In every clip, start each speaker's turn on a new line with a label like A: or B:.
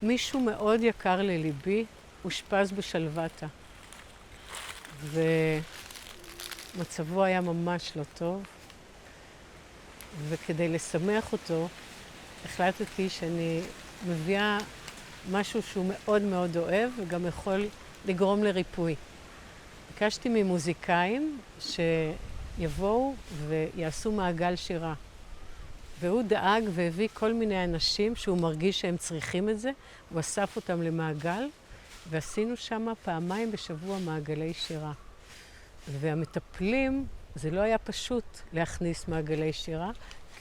A: מישהו מאוד יקר לליבי אושפז בשלוותה, ומצבו היה ממש לא טוב, וכדי לשמח אותו החלטתי שאני מביאה משהו שהוא מאוד מאוד אוהב וגם יכול לגרום לריפוי. ביקשתי ממוזיקאים שיבואו ויעשו מעגל שירה. והוא דאג והביא כל מיני אנשים שהוא מרגיש שהם צריכים את זה, הוא אסף אותם למעגל, ועשינו שם פעמיים בשבוע מעגלי שירה. והמטפלים, זה לא היה פשוט להכניס מעגלי שירה,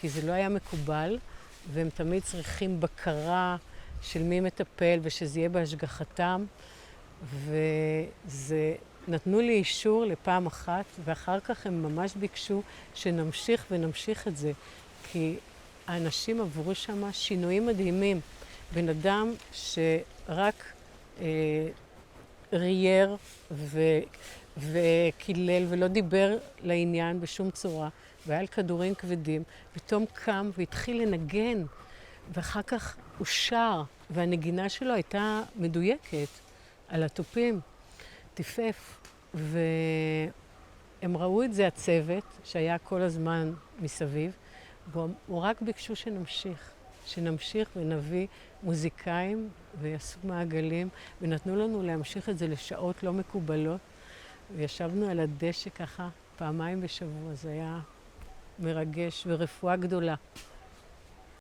A: כי זה לא היה מקובל, והם תמיד צריכים בקרה של מי מטפל ושזה יהיה בהשגחתם, וזה נתנו לי אישור לפעם אחת, ואחר כך הם ממש ביקשו שנמשיך ונמשיך את זה, כי האנשים עברו שם שינויים מדהימים. בן אדם שרק רייר וקילל ולא דיבר לעניין בשום צורה, והיה על כדורים כבדים, פתאום קם והתחיל לנגן, ואחר כך הוא שר, והנגינה שלו הייתה מדויקת על התופים, טיפף. והם ראו את זה הצוות שהיה כל הזמן מסביב, והוא רק ביקשו שנמשיך ונביא מוזיקאים ויעשו מעגלים, ונתנו לנו להמשיך את זה לשעות לא מקובלות, וישבנו על הדשא ככה פעמיים בשבוע, זה היה מרגש ורפואה גדולה.